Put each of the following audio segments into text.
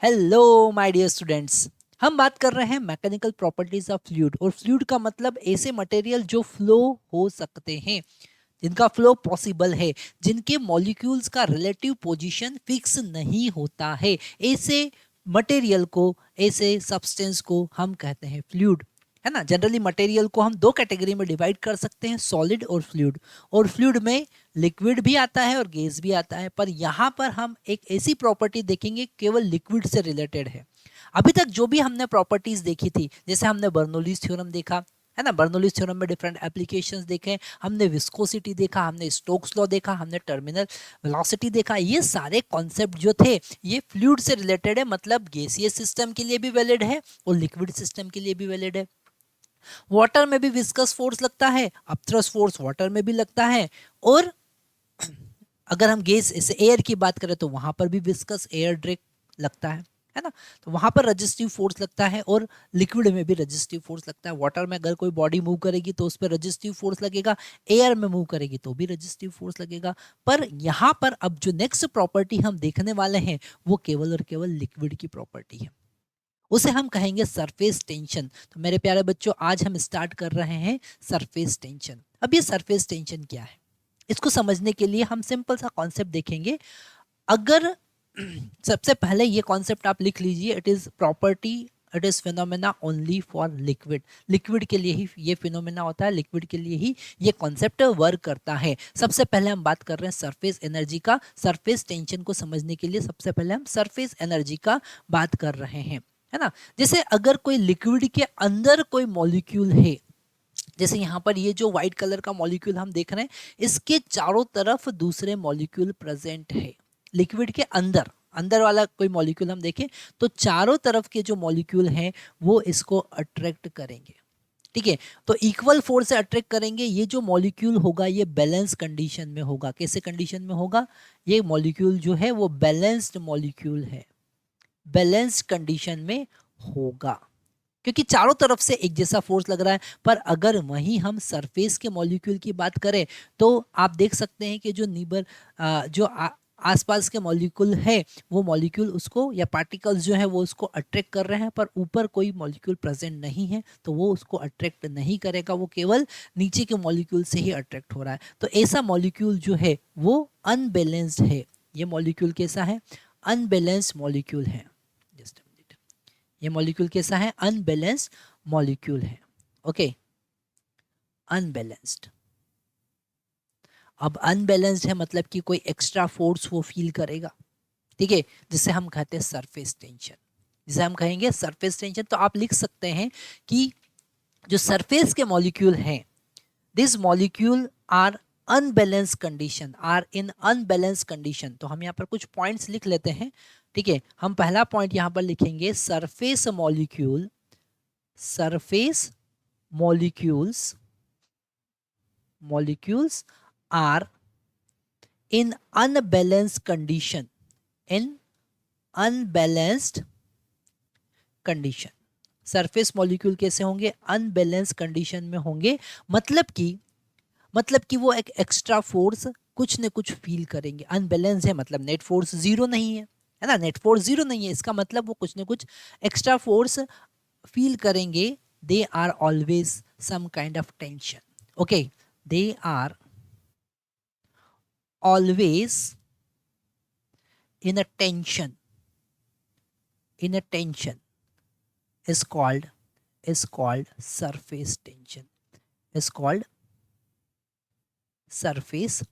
Hello my dear students. हम बात कर रहे हैं मैकेनिकल प्रॉपर्टीज ऑफ फ्लूइड। और फ्लूइड का मतलब ऐसे मटेरियल जो फ्लो हो सकते हैं, जिनका फ्लो पॉसिबल है, जिनके मॉलिक्यूल्स का रिलेटिव पोजीशन फिक्स नहीं होता है। ऐसे मटेरियल को, ऐसे सब्सटेंस को हम कहते हैं फ्लूइड, है ना। जनरली मटेरियल को हम दो कैटेगरी में डिवाइड कर सकते हैं, सॉलिड और फ्लूइड। और फ्लूइड में लिक्विड भी आता है और गैस भी आता है, पर यहाँ पर हम एक ऐसी प्रॉपर्टी देखेंगे केवल लिक्विड से रिलेटेड है। अभी तक जो भी हमने प्रॉपर्टीज देखी थी, जैसे हमने बर्नौलीज थ्योरम देखा, है ना। बर्नौलीज थ्योरम में डिफरेंट एप्लीकेशंस देखे, हमने विस्कोसिटी देखा, हमने स्टोक्स लॉ देखा, हमने टर्मिनल वेलोसिटी देखा। ये सारे कॉन्सेप्ट जो थे ये फ्लूइड से रिलेटेड है, मतलब गैसीय सिस्टम के लिए भी वैलिड है और लिक्विड सिस्टम के लिए भी वैलिड है। वाटर में भी विस्कस फोर्स लगता है, अपथ्रस्ट फोर्स वाटर में भी लगता है। और अगर हम गैस जैसे एयर की बात करें तो वहां पर भी विस्कस एयर ड्रैग लगता है ना। तो वहां पर रजिस्टिव फोर्स लगता है और लिक्विड में भी रजिस्टिव फोर्स लगता है। वाटर में अगर कोई बॉडी मूव करेगी तो उस पर रजिस्टिव फोर्स लगेगा, एयर में मूव करेगी तो भी रजिस्टिव फोर्स लगेगा। पर यहाँ पर अब जो नेक्स्ट प्रॉपर्टी हम देखने वाले हैं वो केवल और केवल लिक्विड की प्रॉपर्टी है, उसे हम कहेंगे सरफेस टेंशन। तो मेरे प्यारे बच्चों, आज हम स्टार्ट कर रहे हैं सरफेस टेंशन। अब ये सरफेस टेंशन क्या है, इसको समझने के लिए हम सिंपल सा कॉन्सेप्ट देखेंगे। अगर सबसे पहले ये कॉन्सेप्ट आप लिख लीजिए, it is property, it is phenomena only for liquid. Liquid के लिए ही ये फिनोमेना होता है, लिक्विड के लिए ही ये कॉन्सेप्ट वर्क करता है। सबसे पहले हम बात कर रहे हैं सरफेस एनर्जी का। सरफेस टेंशन को समझने के लिए सबसे पहले हम सरफेस एनर्जी का बात कर रहे हैं, है ना। जैसे अगर कोई लिक्विड के अंदर कोई मॉलिक्यूल है, जैसे यहाँ पर ये जो व्हाइट कलर का मॉलिक्यूल हम देख रहे हैं, इसके चारों तरफ दूसरे मॉलिक्यूल प्रेजेंट है। लिक्विड के अंदर, अंदर वाला कोई मॉलिक्यूल हम देखें तो चारों तरफ के जो मॉलिक्यूल हैं वो इसको अट्रैक्ट करेंगे, ठीक है। तो इक्वल फोर्स से अट्रैक्ट करेंगे। ये जो मॉलिक्यूल होगा ये बैलेंस कंडीशन में होगा। कैसे कंडीशन में होगा? ये मॉलिक्यूल जो है वो बैलेंस्ड मॉलिक्यूल है, बैलेंस्ड कंडीशन में होगा, क्योंकि चारों तरफ से एक जैसा फोर्स लग रहा है। पर अगर वहीं हम सरफेस के मॉलिक्यूल की बात करें तो आप देख सकते हैं कि जो जो आसपास के मॉलिक्यूल है, वो मॉलिक्यूल उसको या पार्टिकल्स जो है वो उसको अट्रैक्ट कर रहे हैं, पर ऊपर कोई मॉलिक्यूल प्रेजेंट नहीं है तो वो उसको अट्रैक्ट नहीं करेगा, वो केवल नीचे के मॉलिक्यूल से ही अट्रैक्ट हो रहा है। तो ऐसा मॉलिक्यूल जो है वो अनबैलेंस्ड है। ये मॉलिक्यूल कैसा है? अनबैलेंस्ड मॉलिक्यूल है। जस्ट ये मॉलिक्यूल कैसा है? अनबैलेंस्ड मॉलिक्यूल है। Okay, unbalanced. अब अनबैलेंस्ड है मतलब कि कोई एक्स्ट्रा फोर्स वो फील करेगा, ठीक है, जिसे हम कहते हैं सरफेस टेंशन। जिसे हम कहेंगे सरफेस टेंशन। तो आप लिख सकते हैं कि जो सरफेस के मॉलिक्यूल हैं, this molecule are unbalance condition, are in unbalance condition. तो हम यहाँ पर कुछ पॉइंट्स लिख लेते हैं, ठीक है। हम पहला पॉइंट यहाँ पर लिखेंगे, surface molecule, surface molecules are in unbalanced condition, in unbalanced condition। Surface molecule कैसे होंगे? अनबैलेंस कंडीशन में होंगे। मतलब कि वो एक एक्स्ट्रा फोर्स कुछ न कुछ फील करेंगे। अनबैलेंस है मतलब नेट फोर्स जीरो नहीं है ना। नेट फोर्स जीरो नहीं है, इसका मतलब वो कुछ न कुछ एक्स्ट्रा फोर्स फील करेंगे। They are always some kind of tension. Okay, they are always in a tension, in a tension is called surface tension, is called surface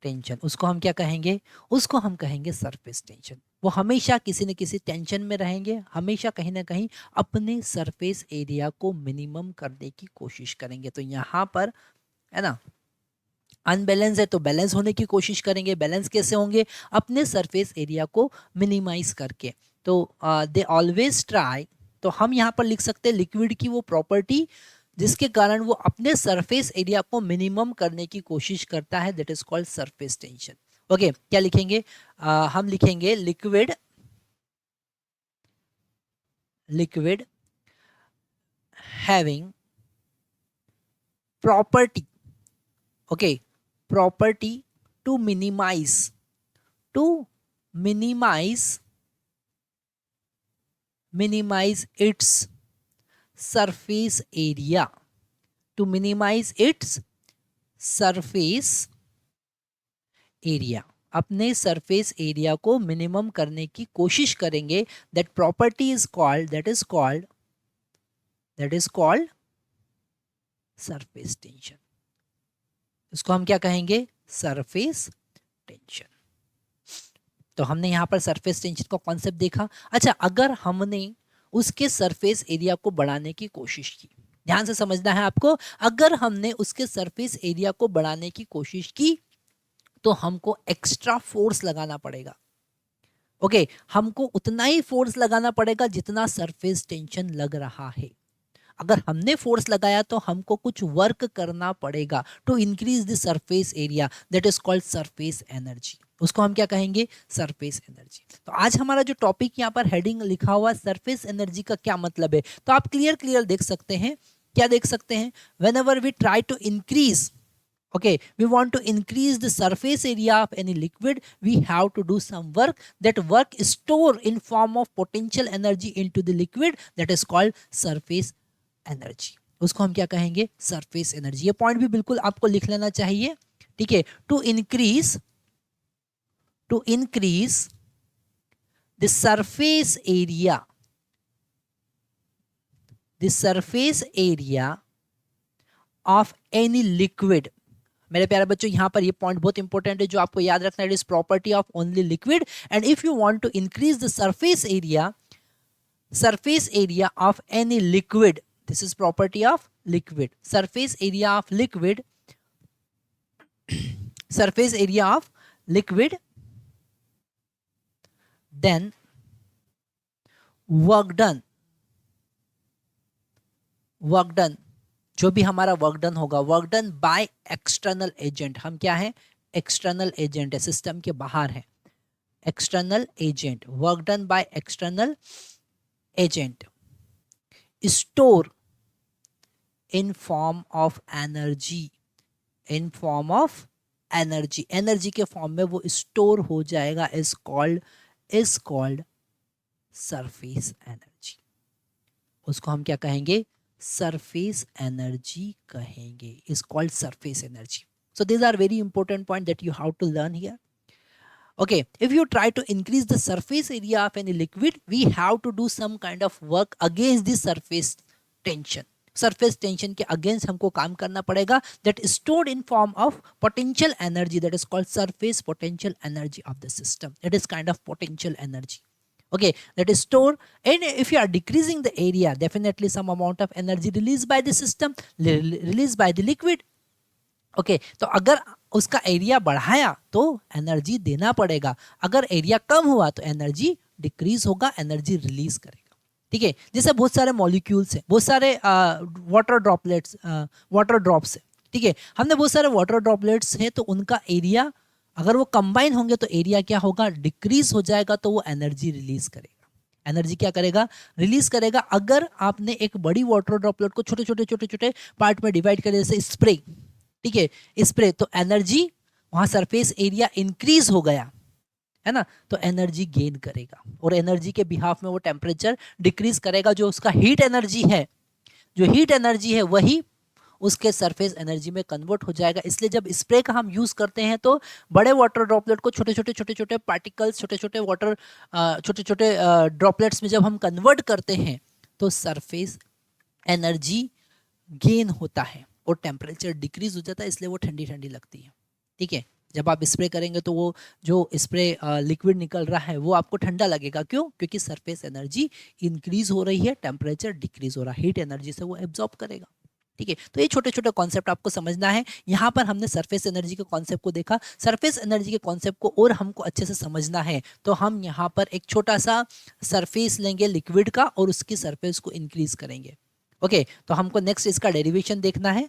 tension. उसको हम क्या कहेंगे? उसको हम कहेंगे सरफेस टेंशन। वो हमेशा किसी न किसी टेंशन में रहेंगे, हमेशा कहीं ना कहीं अपने सरफेस एरिया को मिनिमम करने की कोशिश करेंगे। तो यहाँ पर, है ना, अनबैलेंस है तो बैलेंस होने की कोशिश करेंगे। बैलेंस कैसे होंगे? अपने सरफेस एरिया को मिनिमाइज करके। तो दे ऑलवेज ट्राई। तो हम यहाँ पर लिख सकते हैं लिक्विड की वो प्रॉपर्टी जिसके कारण वो अपने सरफेस एरिया को मिनिमम करने की कोशिश करता है, that is called surface tension. Okay, क्या लिखेंगे? हम लिखेंगे liquid, liquid having property, okay, property to minimize, to minimize minimize its surface area, to minimize its surface area, अपने सरफेस एरिया को मिनिमम करने की कोशिश करेंगे. That property is called, that is called surface tension. इसको हम क्या कहेंगे? Surface tension. तो हमने यहाँ पर सरफेस टेंशन का कॉन्सेप्ट देखा. अच्छा, अगर हमने उसके सरफेस एरिया को बढ़ाने की कोशिश की, ध्यान से समझना है आपको, अगर हमने उसके सरफेस एरिया को बढ़ाने की कोशिश की तो हमको एक्स्ट्रा फोर्स लगाना पड़ेगा. ओके, हमको उतना ही फोर्स लगाना पड़ेगा जितना सरफेस टेंशन लग रहा है. अगर हमने फोर्स लगाया तो हमको कुछ वर्क करना पड़ेगा to increase the surface area, that is called surface energy. उसको हम क्या कहेंगे? Surface energy. तो आज हमारा जो टॉपिक यहाँ पर हेडिंग लिखा हुआ सरफेस एनर्जी का क्या मतलब है, तो आप क्लियर देख सकते हैं. क्या देख सकते हैं? Whenever we try to increase, okay, we want to increase the surface area of any liquid, we have to do some work. That work is stored in form of potential energy into the liquid, that is called surface energy. उसको हम क्या कहेंगे? surface energy. ये point भी बिल्कुल आपको लिख लेना चाहिए. ठीक है, to increase the surface area of any liquid. मेरे प्यारे बच्चों, यहाँ पर ये पॉइंट बहुत इंपॉर्टेंट है जो आपको याद रखना है. It is property of only liquid, and if you want to increase the surface area of any liquid, this is property of liquid. Surface area of liquid, then work done, जो भी हमारा work done होगा, work done by external agent. हम क्या है? External agent है, system के बाहर है. External agent, work done by external agent, store in form of energy, energy के फॉर्म में वो स्टोर हो जाएगा, इज कॉल्ड सरफेस एनर्जी. उसको हम क्या कहेंगे? surface energy कहेंगे, is called surface energy. So these are very important point that you have to learn here. Okay, if you try to increase the surface area of any liquid, we have to do some kind of work against the surface tension. Surface tension के against हमको काम करना पड़ेगा. That is stored in form of potential energy, that is called surface potential energy of the system. It is kind of potential energy. Okay, that is stored, and if you are decreasing the area, definitely some amount of energy released by the system, released by the liquid. Okay, तो अगर उसका area बढ़ाया तो energy देना पड़ेगा, अगर area कम हुआ तो एनर्जी डिक्रीज होगा, एनर्जी रिलीज करेगा. ठीक है, जैसे बहुत सारे मॉलिक्यूल्स हैं, बहुत सारे वाटर ड्रॉप्स है. ठीक है, हमने बहुत सारे वाटर ड्रॉपलेट्स हैं, तो उनका एरिया अगर वो कंबाइन होंगे तो एरिया क्या होगा? डिक्रीज हो जाएगा, तो वो एनर्जी रिलीज करेगा. एनर्जी क्या करेगा? रिलीज करेगा. अगर आपने एक बड़ी वाटर ड्रॉपलेट को छोटे पार्ट में डिवाइड कर, जैसे स्प्रे, ठीक है, स्प्रे, तो एनर्जी वहां सरफेस एरिया इंक्रीज हो गया है ना, तो एनर्जी गेन करेगा, और एनर्जी के बिहाफ में वो टेम्परेचर डिक्रीज करेगा. जो उसका हीट एनर्जी है वही उसके सरफेस एनर्जी में कन्वर्ट हो जाएगा. इसलिए जब स्प्रे का हम यूज करते हैं तो बड़े वाटर ड्रॉपलेट को छोटे पार्टिकल्स, छोटे ड्रॉपलेट्स में जब हम कन्वर्ट करते हैं तो सरफेस एनर्जी गेन होता है और टेम्परेचर डिक्रीज हो जाता है, इसलिए वो ठंडी लगती है. ठीक है, जब आप स्प्रे करेंगे तो वो जो स्प्रे लिक्विड निकल रहा है वो आपको ठंडा लगेगा. क्यों? क्योंकि सरफेस एनर्जी इंक्रीज हो रही है, टेम्परेचर डिक्रीज हो रहा है, हीट एनर्जी से वो एब्जॉर्ब करेगा. ठीक है, तो ये छोटे कॉन्सेप्ट आपको समझना है. यहाँ पर हमने सरफेस एनर्जी के कॉन्सेप्ट को देखा. सरफेस एनर्जी के कॉन्सेप्ट को और हमको अच्छे से समझना है तो हम यहाँ पर एक छोटा सा सरफेस लेंगे लिक्विड का और उसकी सरफेस को इंक्रीज करेंगे. ओके, तो हमको नेक्स्ट इसका डेरिवेशन देखना है.